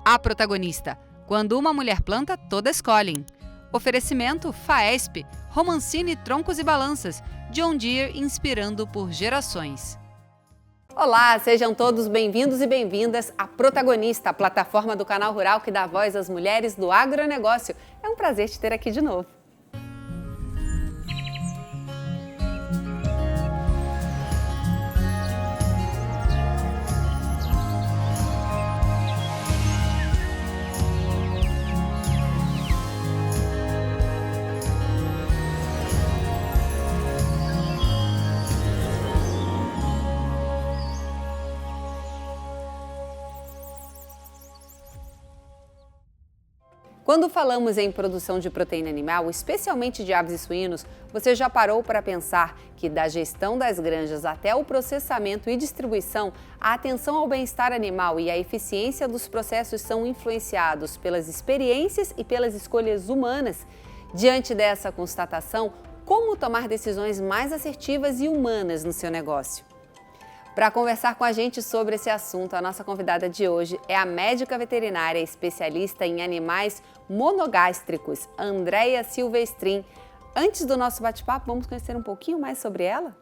A protagonista. Quando uma mulher planta, todas colhem. Oferecimento Faesp, Romancini Troncos e Balanças, John Deere inspirando por gerações. Olá, sejam todos bem-vindos e bem-vindas à Protagonista, a plataforma do Canal Rural que dá voz às mulheres do agronegócio. É um prazer te ter aqui de novo. Quando falamos em produção de proteína animal, especialmente de aves e suínos, você já parou para pensar que da gestão das granjas até o processamento e distribuição, a atenção ao bem-estar animal e a eficiência dos processos são influenciados pelas experiências e pelas escolhas humanas? Diante dessa constatação, como tomar decisões mais assertivas e humanas no seu negócio? Para conversar com a gente sobre esse assunto, a nossa convidada de hoje é a médica veterinária especialista em animais monogástricos, Andréia Silvestrin. Antes do nosso bate-papo, vamos conhecer um pouquinho mais sobre ela?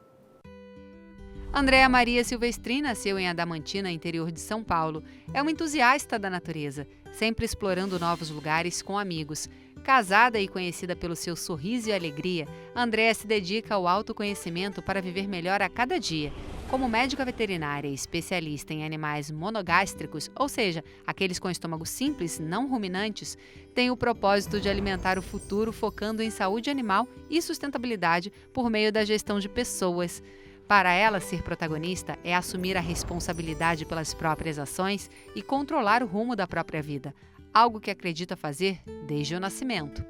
Andréia Maria Silvestrin nasceu em Adamantina, interior de São Paulo. É uma entusiasta da natureza, sempre explorando novos lugares com amigos. Casada e conhecida pelo seu sorriso e alegria, Andréia se dedica ao autoconhecimento para viver melhor a cada dia. Como médica veterinária e especialista em animais monogástricos, ou seja, aqueles com estômago simples, não ruminantes, tem o propósito de alimentar o futuro focando em saúde animal e sustentabilidade por meio da gestão de pessoas. Para ela, ser protagonista é assumir a responsabilidade pelas próprias ações e controlar o rumo da própria vida, algo que acredita fazer desde o nascimento.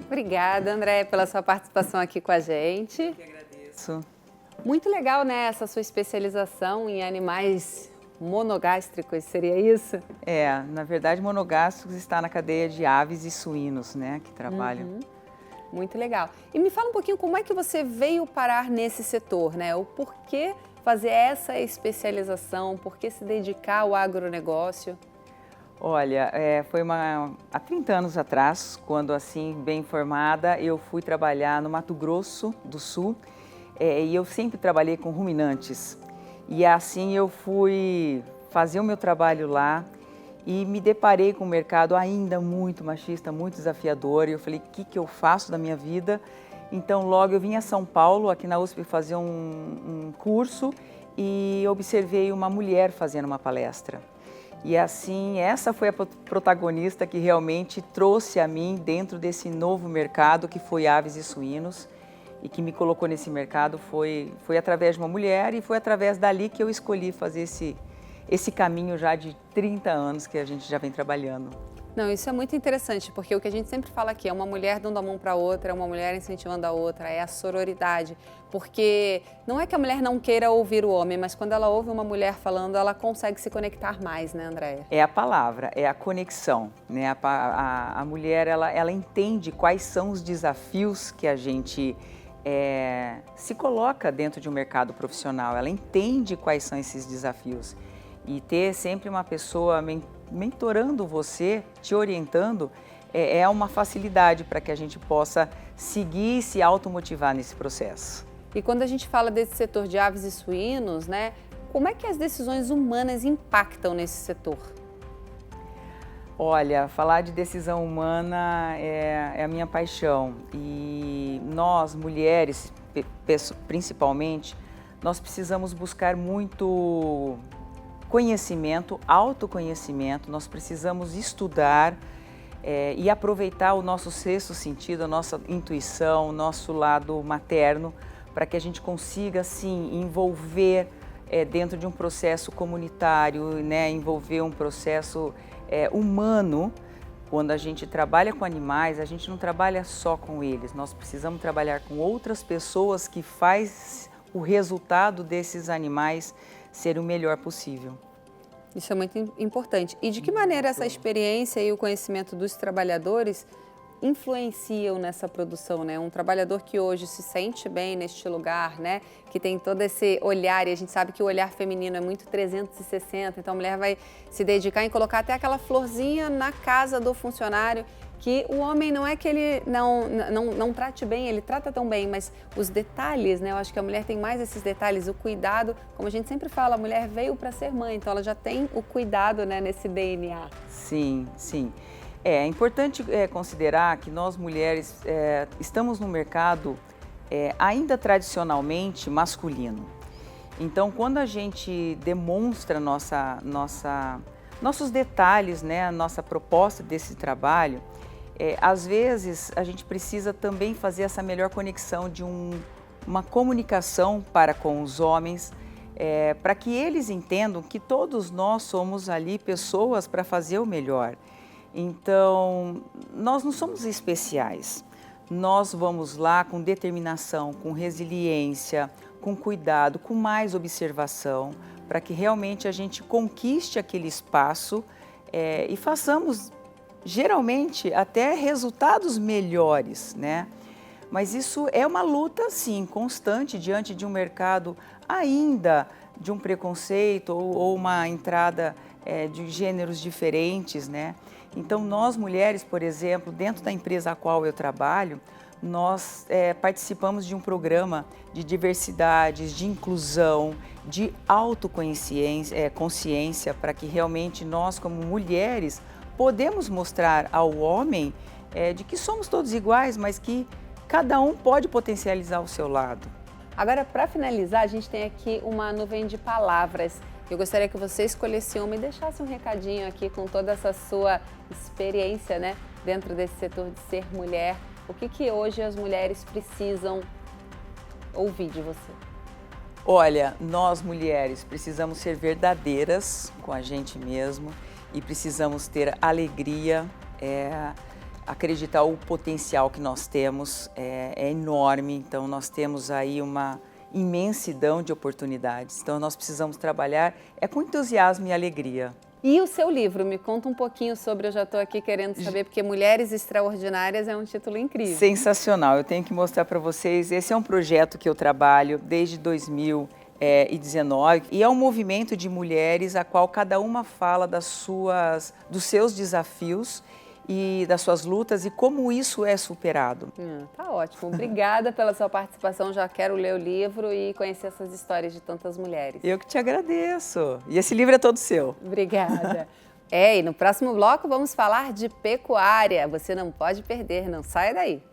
Obrigada, André, pela sua participação aqui com a gente. Eu que agradeço. Muito legal, né, essa sua especialização em animais monogástricos, seria isso? Na verdade, monogástricos está na cadeia de aves e suínos, né, que trabalham. Muito legal. E me fala um pouquinho como é que você veio parar nesse setor, né? O porquê fazer essa especialização, por que se dedicar ao agronegócio? Olha, há 30 anos atrás, quando assim, bem informada, eu fui trabalhar no Mato Grosso do Sul e eu sempre trabalhei com ruminantes. E assim eu fui fazer o meu trabalho lá e me deparei com um mercado ainda muito machista, muito desafiador. E eu falei, o que eu faço da minha vida? Então logo eu vim a São Paulo, aqui na USP, fazer um curso e observei uma mulher fazendo uma palestra. E assim, essa foi a protagonista que realmente trouxe a mim dentro desse novo mercado que foi aves e suínos e que me colocou nesse mercado foi através de uma mulher e foi através dali que eu escolhi fazer esse caminho já de 30 anos que a gente já vem trabalhando. Não, isso é muito interessante, porque o que a gente sempre fala aqui é uma mulher dando a mão para outra, é uma mulher incentivando a outra, é a sororidade. Porque não é que a mulher não queira ouvir o homem, mas quando ela ouve uma mulher falando, ela consegue se conectar mais, né, Andréia? É a palavra, é a conexão, né? A mulher, ela entende quais são os desafios que a gente se coloca dentro de um mercado profissional, ela entende quais são esses desafios. E ter sempre uma pessoa mentorando você, te orientando, é uma facilidade para que a gente possa seguir e se automotivar nesse processo. E quando a gente fala desse setor de aves e suínos, né, como é que as decisões humanas impactam nesse setor? Olha, falar de decisão humana é a minha paixão. E nós, mulheres, principalmente, nós precisamos buscar muito conhecimento, autoconhecimento, nós precisamos estudar e aproveitar o nosso sexto sentido, a nossa intuição, o nosso lado materno, para que a gente consiga, sim, envolver dentro de um processo comunitário, né, envolver um processo humano. Quando a gente trabalha com animais, a gente não trabalha só com eles, nós precisamos trabalhar com outras pessoas que faz o resultado desses animais ser o melhor possível. Isso é muito importante. E de que maneira essa experiência e o conhecimento dos trabalhadores influenciam nessa produção, né? Um trabalhador que hoje se sente bem neste lugar, né? Que tem todo esse olhar, e a gente sabe que o olhar feminino é muito 360, então a mulher vai se dedicar em colocar até aquela florzinha na casa do funcionário, que o homem não é que ele não trate bem, ele trata tão bem, mas os detalhes, né? Eu acho que a mulher tem mais esses detalhes, o cuidado, como a gente sempre fala, a mulher veio para ser mãe, então ela já tem o cuidado, né, nesse DNA. Sim, sim. É importante considerar que nós mulheres estamos no mercado ainda tradicionalmente masculino. Então, quando a gente demonstra nossos detalhes, né, a nossa proposta desse trabalho, às vezes a gente precisa também fazer essa melhor conexão de uma comunicação para com os homens, para que eles entendam que todos nós somos ali pessoas para fazer o melhor. Então, nós não somos especiais. Nós vamos lá com determinação, com resiliência, com cuidado, com mais observação, para que realmente a gente conquiste aquele espaço e façamos, geralmente, até resultados melhores, né? Mas isso é uma luta, sim, constante diante de um mercado ainda de um preconceito ou uma entrada de gêneros diferentes, né? Então, nós mulheres, por exemplo, dentro da empresa a qual eu trabalho, nós participamos de um programa de diversidades, de inclusão, de consciência, para que realmente nós, como mulheres, podemos mostrar ao homem de que somos todos iguais, mas que cada um pode potencializar o seu lado. Agora, para finalizar, a gente tem aqui uma nuvem de palavras. Eu gostaria que você escolhesse uma e deixasse um recadinho aqui com toda essa sua experiência, né, dentro desse setor de ser mulher. O que hoje as mulheres precisam ouvir de você? Olha, nós mulheres precisamos ser verdadeiras com a gente mesmo e precisamos ter alegria, acreditar o potencial que nós temos é enorme, então nós temos aí uma imensidão de oportunidades, então nós precisamos trabalhar com entusiasmo e alegria. E o seu livro, me conta um pouquinho sobre, eu já estou aqui querendo saber, porque Mulheres Extraordinárias é um título incrível. Sensacional, eu tenho que mostrar para vocês, esse é um projeto que eu trabalho desde 2019 e é um movimento de mulheres a qual cada uma fala dos seus desafios e das suas lutas e como isso é superado. Tá ótimo. Obrigada pela sua participação. Já quero ler o livro e conhecer essas histórias de tantas mulheres. Eu que te agradeço. E esse livro é todo seu. Obrigada. E no próximo bloco vamos falar de pecuária. Você não pode perder, não saia daí.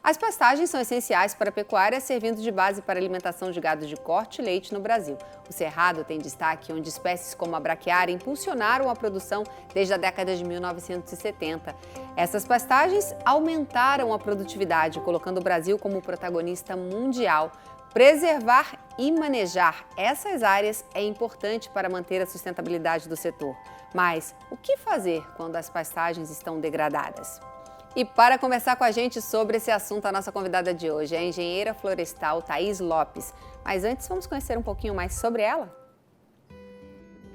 As pastagens são essenciais para a pecuária, servindo de base para a alimentação de gado de corte e leite no Brasil. O cerrado tem destaque onde espécies como a braquiária impulsionaram a produção desde a década de 1970. Essas pastagens aumentaram a produtividade, colocando o Brasil como protagonista mundial. Preservar e manejar essas áreas é importante para manter a sustentabilidade do setor. Mas o que fazer quando as pastagens estão degradadas? E para conversar com a gente sobre esse assunto, a nossa convidada de hoje é a engenheira florestal Thaís Lopes. Mas antes, vamos conhecer um pouquinho mais sobre ela?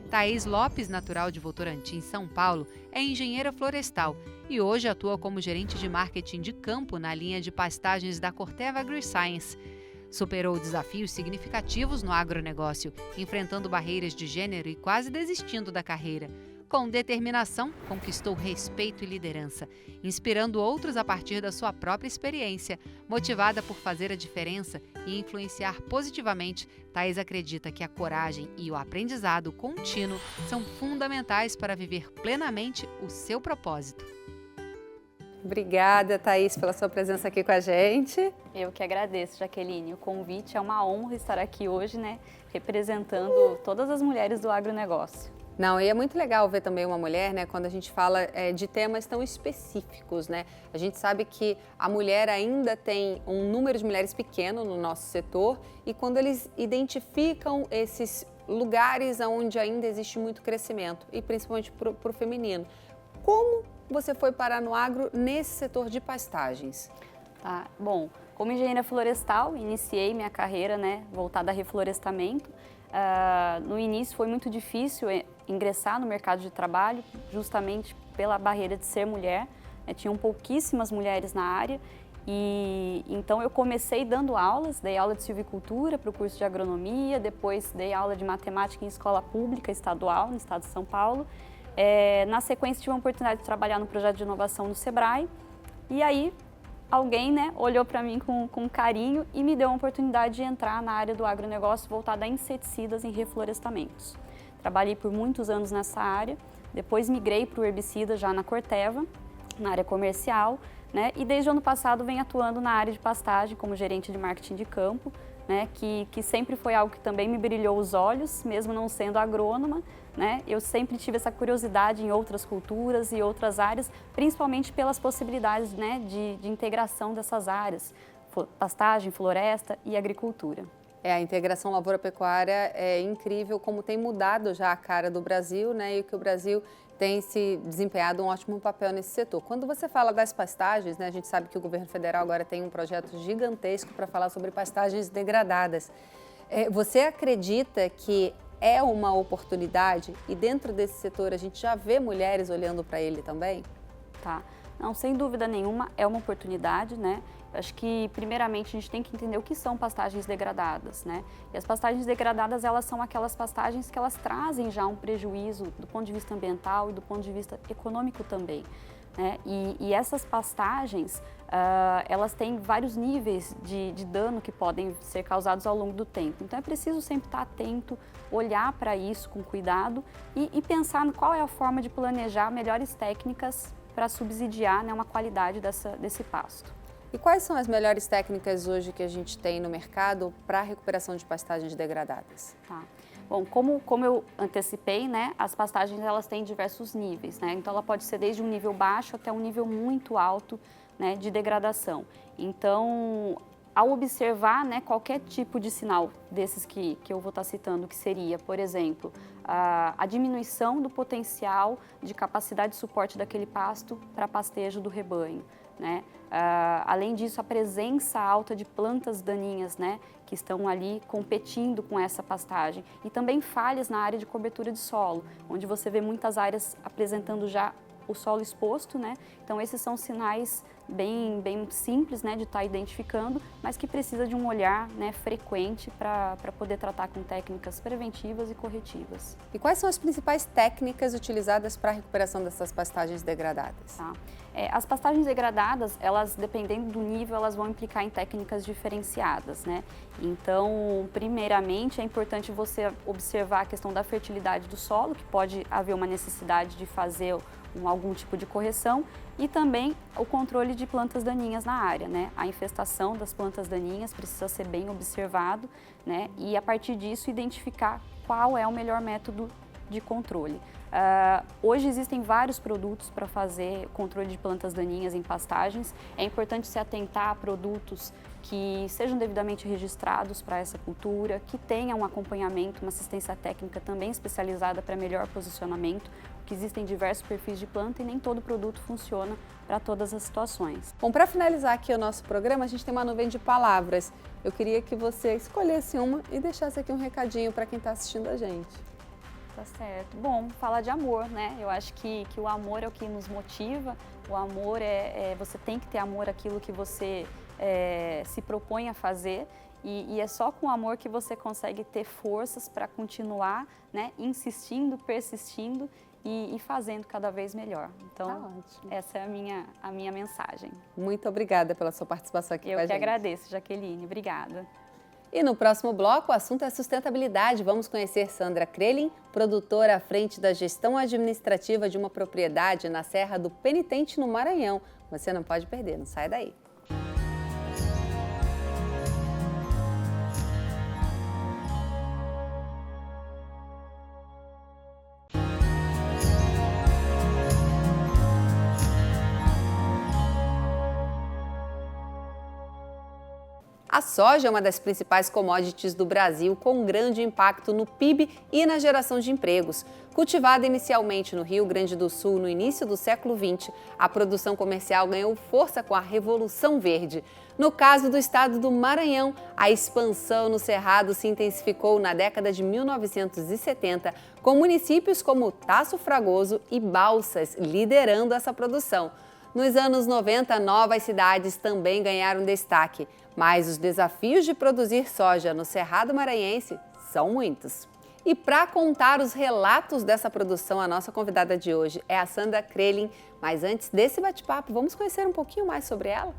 Thaís Lopes, natural de Votorantim, São Paulo, é engenheira florestal e hoje atua como gerente de marketing de campo na linha de pastagens da Corteva AgriScience. Superou desafios significativos no agronegócio, enfrentando barreiras de gênero e quase desistindo da carreira. Com determinação, conquistou respeito e liderança, inspirando outros a partir da sua própria experiência. Motivada por fazer a diferença e influenciar positivamente, Thaís acredita que a coragem e o aprendizado contínuo são fundamentais para viver plenamente o seu propósito. Obrigada, Thaís, pela sua presença aqui com a gente. Eu que agradeço, Jaqueline. O convite é uma honra estar aqui hoje, né, representando todas as mulheres do agronegócio. Não, e é muito legal ver também uma mulher, né, quando a gente fala de temas tão específicos, né? A gente sabe que a mulher ainda tem um número de mulheres pequeno no nosso setor e quando eles identificam esses lugares onde ainda existe muito crescimento e principalmente para o feminino, como você foi parar no agro nesse setor de pastagens? Tá. Bom, como engenheira florestal, iniciei minha carreira, né, voltada a reflorestamento. No início foi muito difícil ingressar no mercado de trabalho, justamente pela barreira de ser mulher. Tinham pouquíssimas mulheres na área e então eu comecei dando aulas, dei aula de silvicultura para o curso de agronomia, depois dei aula de matemática em escola pública estadual no estado de São Paulo. Na sequência tive a oportunidade de trabalhar no projeto de inovação no Sebrae e aí alguém, né, olhou para mim com carinho e me deu a oportunidade de entrar na área do agronegócio voltada a inseticidas em reflorestamentos. Trabalhei por muitos anos nessa área, depois migrei para o herbicida já na Corteva, na área comercial, né, e desde o ano passado venho atuando na área de pastagem como gerente de marketing de campo, né, que sempre foi algo que também me brilhou os olhos, mesmo não sendo agrônoma, né, eu sempre tive essa curiosidade em outras culturas e outras áreas, principalmente pelas possibilidades, né, de integração dessas áreas, pastagem, floresta e agricultura. A integração lavoura-pecuária é incrível como tem mudado já a cara do Brasil, né, e que o Brasil tem se desempenhado um ótimo papel nesse setor. Quando você fala das pastagens, né, a gente sabe que o governo federal agora tem um projeto gigantesco para falar sobre pastagens degradadas. Você acredita que é uma oportunidade e dentro desse setor a gente já vê mulheres olhando para ele também? Tá. Não, sem dúvida nenhuma, é uma oportunidade, né? Acho que, primeiramente, a gente tem que entender o que são pastagens degradadas, né? E as pastagens degradadas, elas são aquelas pastagens que elas trazem já um prejuízo do ponto de vista ambiental e do ponto de vista econômico também, né? E essas pastagens, elas têm vários níveis de dano que podem ser causados ao longo do tempo. Então, é preciso sempre estar atento, olhar para isso com cuidado e pensar qual é a forma de planejar melhores técnicas para subsidiar, né, uma qualidade desse pasto. E quais são as melhores técnicas hoje que a gente tem no mercado para a recuperação de pastagens degradadas? Tá. Bom, como eu antecipei, né, as pastagens elas têm diversos níveis, né? Então ela pode ser desde um nível baixo até um nível muito alto, né, de degradação. Então, ao observar, né, qualquer tipo de sinal desses que eu vou estar citando, que seria, por exemplo, a diminuição do potencial de capacidade de suporte daquele pasto para pastejo do rebanho, né? Além disso, a presença alta de plantas daninhas, né, que estão ali competindo com essa pastagem e também falhas na área de cobertura de solo, onde você vê muitas áreas apresentando já o solo exposto, né? Então esses são sinais bem simples, né, de estar identificando, mas que precisa de um olhar, né, frequente para poder tratar com técnicas preventivas e corretivas. E quais são as principais técnicas utilizadas para a recuperação dessas pastagens degradadas? Tá. As pastagens degradadas, elas, dependendo do nível, elas vão implicar em técnicas diferenciadas, né? Então, primeiramente, é importante você observar a questão da fertilidade do solo, que pode haver uma necessidade de fazer algum tipo de correção, e também o controle de plantas daninhas na área, né? A infestação das plantas daninhas precisa ser bem observado, né? E a partir disso identificar qual é o melhor método de controle. Hoje existem vários produtos para fazer controle de plantas daninhas em pastagens. É importante se atentar a produtos que sejam devidamente registrados para essa cultura, que tenham um acompanhamento, uma assistência técnica também especializada para melhor posicionamento, porque existem diversos perfis de planta e nem todo produto funciona para todas as situações. Bom, para finalizar aqui o nosso programa, a gente tem uma nuvem de palavras. Eu queria que você escolhesse uma e deixasse aqui um recadinho para quem está assistindo a gente. Tá certo. Bom, falar de amor, né? Eu acho que o amor é o que nos motiva, o amor você tem que ter amor àquilo que você se propõe a fazer e é só com amor que você consegue ter forças para continuar, né, insistindo, persistindo e fazendo cada vez melhor. Então, essa é a minha mensagem. Muito obrigada pela sua participação aqui com a gente. Eu que agradeço, Jaqueline. Obrigada. E no próximo bloco, o assunto é sustentabilidade. Vamos conhecer Sandra Krelin, produtora à frente da gestão administrativa de uma propriedade na Serra do Penitente, no Maranhão. Você não pode perder, não sai daí. A soja é uma das principais commodities do Brasil, com grande impacto no PIB e na geração de empregos. Cultivada inicialmente no Rio Grande do Sul no início do século XX, a produção comercial ganhou força com a Revolução Verde. No caso do estado do Maranhão, a expansão no Cerrado se intensificou na década de 1970, com municípios como Taço Fragoso e Balsas liderando essa produção. Nos anos 90, novas cidades também ganharam destaque, mas os desafios de produzir soja no Cerrado Maranhense são muitos. E para contar os relatos dessa produção, a nossa convidada de hoje é a Sandra Krelin. Mas antes desse bate-papo, vamos conhecer um pouquinho mais sobre ela?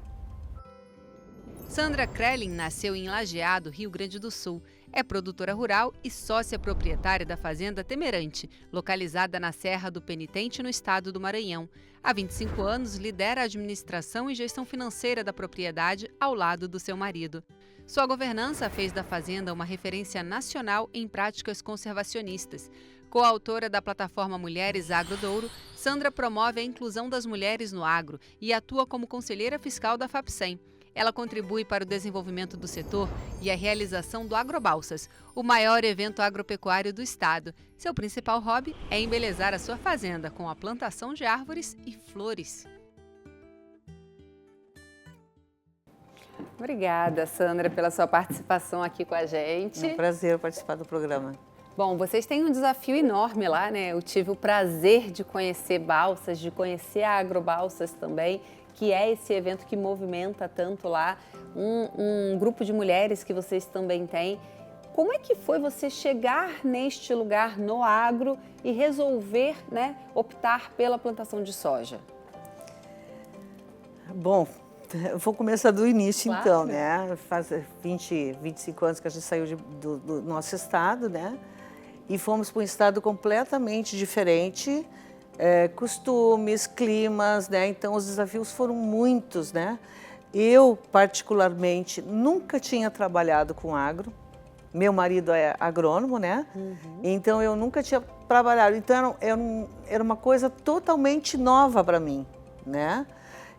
Sandra Krelin nasceu em Lajeado, Rio Grande do Sul. É produtora rural e sócia proprietária da Fazenda Temerante, localizada na Serra do Penitente, no estado do Maranhão. Há 25 anos, lidera a administração e gestão financeira da propriedade ao lado do seu marido. Sua governança fez da fazenda uma referência nacional em práticas conservacionistas. Coautora da plataforma Mulheres Agro Douro, Sandra promove a inclusão das mulheres no agro e atua como conselheira fiscal da FAPSEM. Ela contribui para o desenvolvimento do setor e a realização do Agrobalsas, o maior evento agropecuário do estado. Seu principal hobby é embelezar a sua fazenda com a plantação de árvores e flores. Obrigada, Sandra, pela sua participação aqui com a gente. É um prazer participar do programa. Bom, vocês têm um desafio enorme lá, né? Eu tive o prazer de conhecer Balsas, de conhecer a Agrobalsas também, que é esse evento que movimenta tanto lá, um grupo de mulheres que vocês também têm. Como é que foi você chegar neste lugar no agro e resolver, né, optar pela plantação de soja? Bom, eu vou começar do início, Claro. então, né? Faz 25 anos que a gente saiu do nosso estado, né? E fomos para um estado completamente diferente, costumes, climas, né? Então os desafios foram muitos, né? Eu, particularmente, nunca tinha trabalhado com agro. Meu marido é agrônomo, né? Então eu nunca tinha trabalhado. Então era uma coisa totalmente nova para mim, né?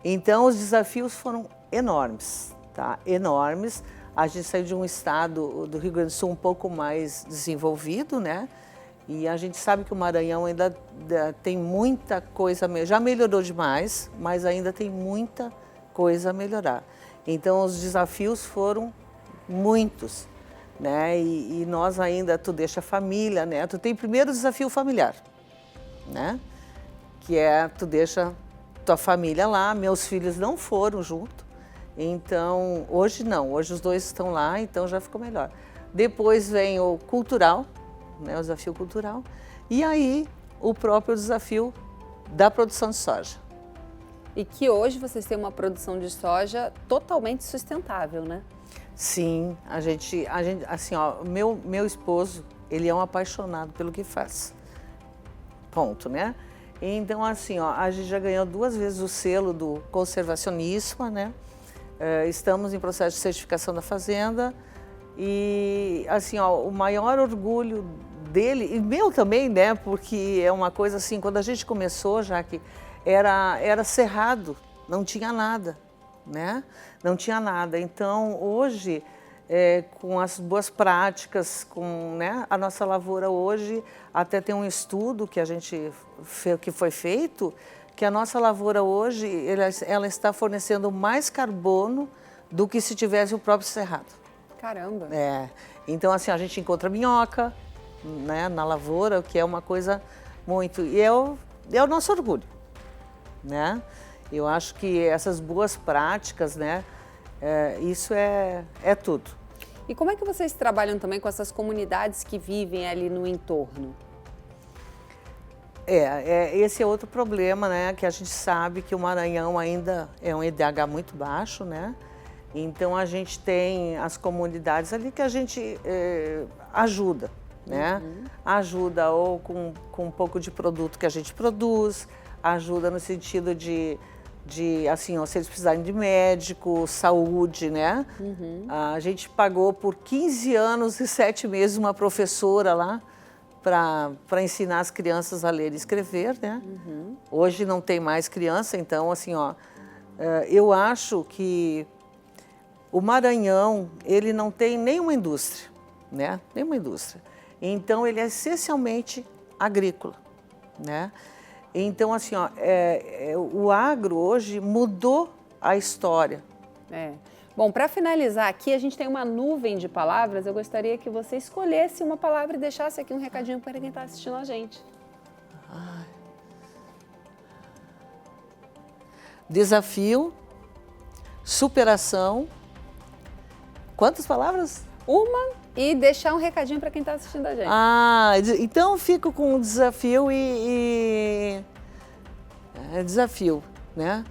Então os desafios foram enormes, tá? Enormes. A gente saiu de um estado do Rio Grande do Sul um pouco mais desenvolvido, né? E a gente sabe que o Maranhão ainda tem muita coisa, já melhorou demais, mas ainda tem muita coisa a melhorar. Então os desafios foram muitos, né? E nós ainda, tu deixa a família, né? Tu tem primeiro o desafio familiar, né? Que é, tu deixa tua família lá, meus filhos não foram junto, então hoje não, hoje os dois estão lá, então já ficou melhor. Depois vem o cultural, né, o desafio cultural, e aí o próprio desafio da produção de soja. E que hoje vocês têm uma produção de soja totalmente sustentável, né? Sim, a gente assim, ó, meu esposo, ele é um apaixonado pelo que faz, ponto, né? Então, assim, ó, a gente já ganhou 2 vezes o selo do conservacionismo, né? Estamos em processo de certificação da fazenda e, assim, ó, o maior orgulho dele, e meu também, né? Porque é uma coisa assim, quando a gente começou, já que era cerrado, não tinha nada, né? Não tinha nada. Então, hoje, com as boas práticas, com, né, a nossa lavoura hoje, até tem um estudo que que foi feito, que a nossa lavoura hoje, ela está fornecendo mais carbono do que se tivesse o próprio cerrado. Caramba! Então, assim, a gente encontra minhoca, né, na lavoura, que é uma coisa muito... E é o nosso orgulho, né? Eu acho que essas boas práticas, né, isso é tudo. E como é que vocês trabalham também com essas comunidades que vivem ali no entorno? Esse é outro problema, né, que a gente sabe que o Maranhão ainda é um IDH muito baixo, né? Então a gente tem as comunidades ali que a gente ajuda, né? Ajuda ou com um pouco de produto que a gente produz, ajuda no sentido de assim, ó, se eles precisarem de médico, saúde, né? A gente pagou por 15 anos e 7 meses uma professora lá para ensinar as crianças a ler e escrever, né? Hoje não tem mais criança, então, assim, ó, eu acho que o Maranhão, ele não tem nenhuma indústria, né? Nenhuma indústria. Então, ele é essencialmente agrícola, né? Então, assim, ó, o agro hoje mudou a história. Bom, para finalizar aqui, a gente tem uma nuvem de palavras. Eu gostaria que você escolhesse uma palavra e deixasse aqui um recadinho para quem está assistindo a gente. Desafio, superação. Quantas palavras? Uma e deixar um recadinho para quem está assistindo a gente. Então eu fico com o desafio desafio, né?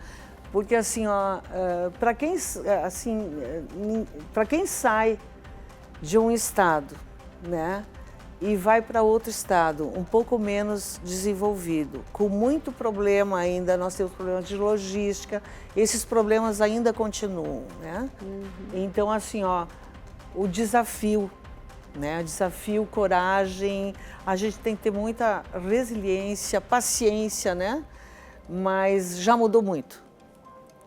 Porque assim, ó, para quem sai de um estado, né, e vai para outro estado um pouco menos desenvolvido, com muito problema ainda, nós temos problemas de logística, esses problemas ainda continuam, né? Então assim, ó, o desafio, né? Desafio, coragem, a gente tem que ter muita resiliência, paciência, né? Mas já mudou muito.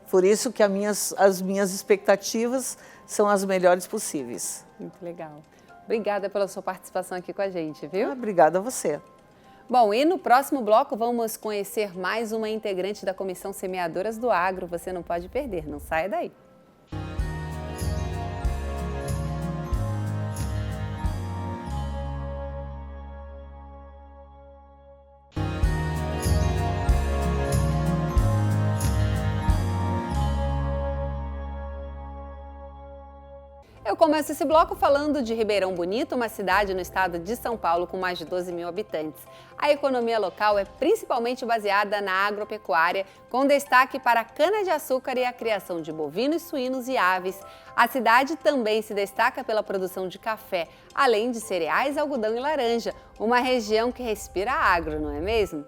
Por isso que as minhas expectativas são as melhores possíveis. Muito legal. Obrigada pela sua participação aqui com a gente, viu? Obrigada a você. Bom, e no próximo bloco vamos conhecer mais uma integrante da Comissão Semeadoras do Agro. Você não pode perder, não saia daí. Eu começo esse bloco falando de Ribeirão Bonito, uma cidade no estado de São Paulo com mais de 12 mil habitantes. A economia local é principalmente baseada na agropecuária, com destaque para a cana-de-açúcar e a criação de bovinos, suínos e aves. A cidade também se destaca pela produção de café, além de cereais, algodão e laranja, uma região que respira agro, não é mesmo?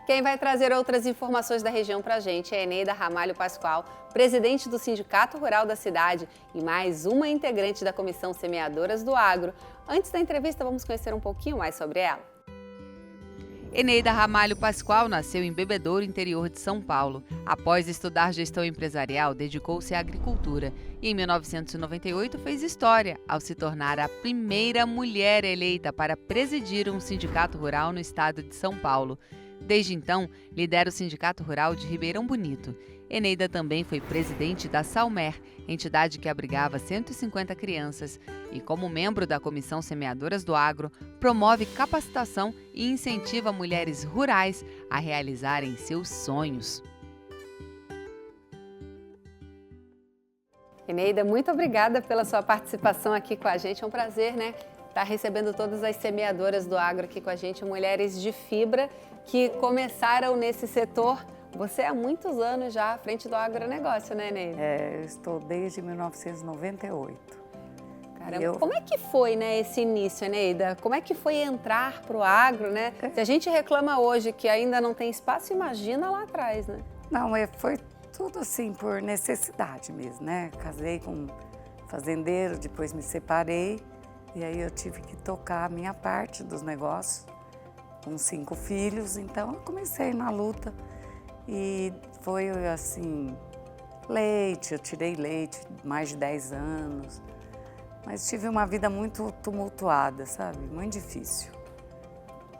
Quem vai trazer outras informações da região para a gente é Eneida Ramalho Pascoal, presidente do Sindicato Rural da cidade e mais uma integrante da Comissão Semeadoras do Agro. Antes da entrevista, vamos conhecer um pouquinho mais sobre ela. Eneida Ramalho Pascoal nasceu em Bebedouro, interior de São Paulo. Após estudar gestão empresarial, dedicou-se à agricultura e em 1998 fez história ao se tornar a primeira mulher eleita para presidir um sindicato rural no estado de São Paulo. Desde então, lidera o Sindicato Rural de Ribeirão Bonito. Eneida também foi presidente da Salmer, entidade que abrigava 150 crianças, e como membro da Comissão Semeadoras do Agro, promove capacitação e incentiva mulheres rurais a realizarem seus sonhos. Eneida, muito obrigada pela sua participação aqui com a gente. É um prazer, né? Estar recebendo todas as semeadoras do agro aqui com a gente, mulheres de fibra que começaram nesse setor. Você há muitos anos já à frente do agronegócio, né, Eneida? Eu estou desde 1998. Caramba, como é que foi, né, esse início, Eneida? Como é que foi entrar para o agro, né? Se a gente reclama hoje que ainda não tem espaço, imagina lá atrás, né? Não, foi tudo assim por necessidade mesmo, né? Casei com um fazendeiro, depois me separei e aí eu tive que tocar a minha parte dos negócios com 5 filhos, então eu comecei na luta e foi assim, eu tirei leite mais de 10 anos, mas tive uma vida muito tumultuada, sabe? Muito difícil.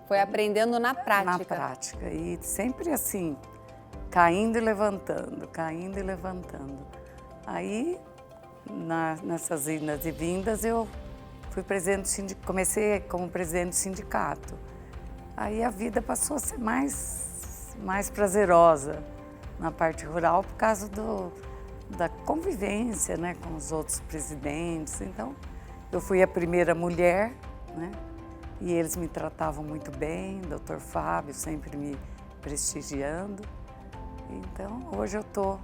Foi aprendendo na prática. Na prática, e sempre assim, caindo e levantando, caindo e levantando. Aí, nessas indas e vindas, eu fui comecei como presidente do sindicato. Aí a vida passou a ser mais prazerosa na parte rural por causa da convivência, né, com os outros presidentes. Então, eu fui a primeira mulher, né, e eles me tratavam muito bem, o Dr. Fábio sempre me prestigiando. Então, hoje eu estou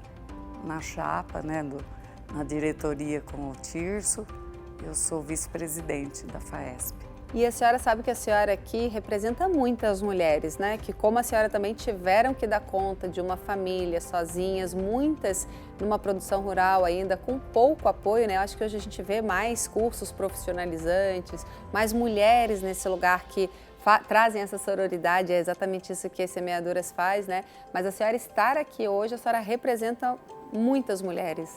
na chapa, né, na diretoria com o Tirso, eu sou vice-presidente da FAESP. E a senhora sabe que a senhora aqui representa muitas mulheres, né? Que como a senhora também tiveram que dar conta de uma família sozinhas, muitas numa produção rural ainda com pouco apoio, né? Eu acho que hoje a gente vê mais cursos profissionalizantes, mais mulheres nesse lugar que trazem essa sororidade, é exatamente isso que as semeadoras faz, né? Mas a senhora estar aqui hoje, a senhora representa muitas mulheres.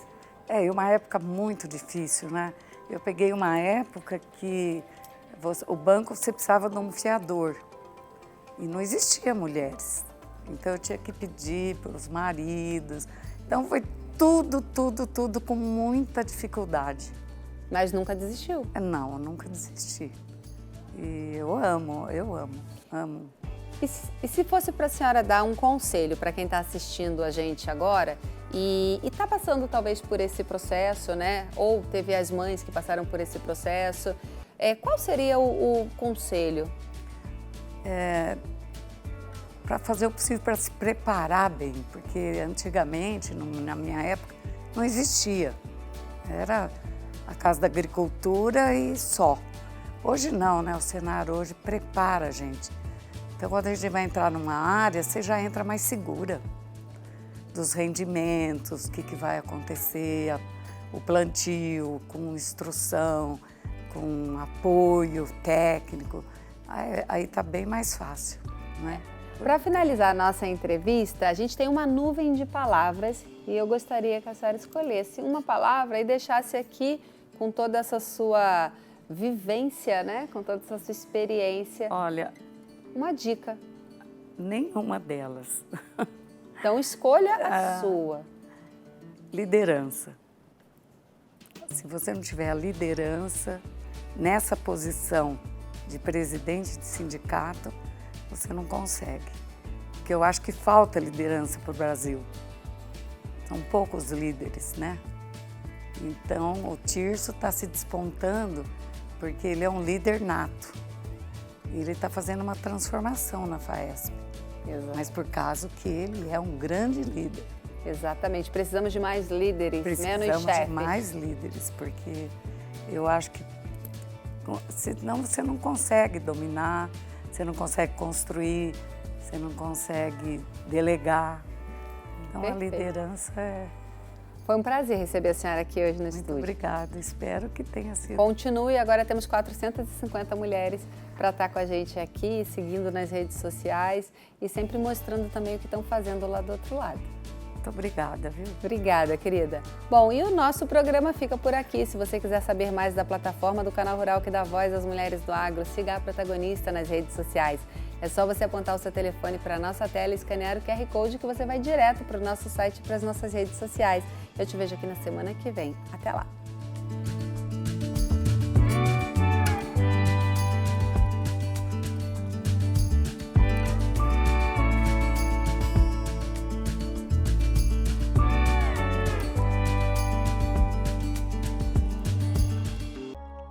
É, uma época muito difícil, né? Eu peguei uma época que o banco você precisava de um fiador e não existia mulheres. Então eu tinha que pedir para os maridos. Então foi tudo com muita dificuldade. Mas nunca desistiu? Não, eu nunca desisti. E eu amo. E se fosse para a senhora dar um conselho para quem está assistindo a gente agora e está passando talvez por esse processo, né? Ou teve as mães que passaram por esse processo, qual seria o conselho? Para fazer o possível para se preparar bem, porque antigamente, na minha época, não existia. Era a Casa da Agricultura e só. Hoje não, né? O Senar hoje prepara a gente. Então, quando a gente vai entrar numa área, você já entra mais segura dos rendimentos, o que vai acontecer, o plantio, com instrução, com apoio técnico. Aí tá bem mais fácil, né? Para finalizar a nossa entrevista, a gente tem uma nuvem de palavras e eu gostaria que a senhora escolhesse uma palavra e deixasse aqui com toda essa sua vivência, né? Com toda essa sua experiência. Olha, uma dica. Nenhuma delas. Então escolha a sua. Liderança. Se você não tiver a liderança nessa posição de presidente de sindicato, você não consegue. Porque eu acho que falta liderança para o Brasil. São poucos líderes, né? Então, o Tirso está se despontando porque ele é um líder nato. Ele está fazendo uma transformação na FAESP. Exato. Mas por causa que ele é um grande líder. Exatamente. Precisamos de mais líderes, menos chefes. Precisamos de mais líderes, porque eu acho que senão você não consegue dominar, você não consegue construir, você não consegue delegar. Então, Perfeito. A liderança é... Foi um prazer receber a senhora aqui hoje no Muito estúdio. obrigada, espero que tenha sido. Continue, agora temos 450 mulheres para estar com a gente aqui, seguindo nas redes sociais e sempre mostrando também o que estão fazendo lá do outro lado. Muito obrigada, viu? Obrigada, querida. Bom, e o nosso programa fica por aqui. Se você quiser saber mais da plataforma do Canal Rural que dá voz às mulheres do agro, siga a protagonista nas redes sociais. É só você apontar o seu telefone para a nossa tela e escanear o QR Code que você vai direto para o nosso site e para as nossas redes sociais. Eu te vejo aqui na semana que vem. Até lá!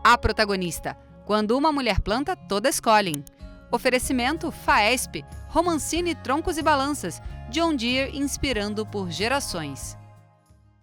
A protagonista. Quando uma mulher planta, todas colhem. Oferecimento FAESP, Romancini Troncos e Balanças, John Deere inspirando por gerações.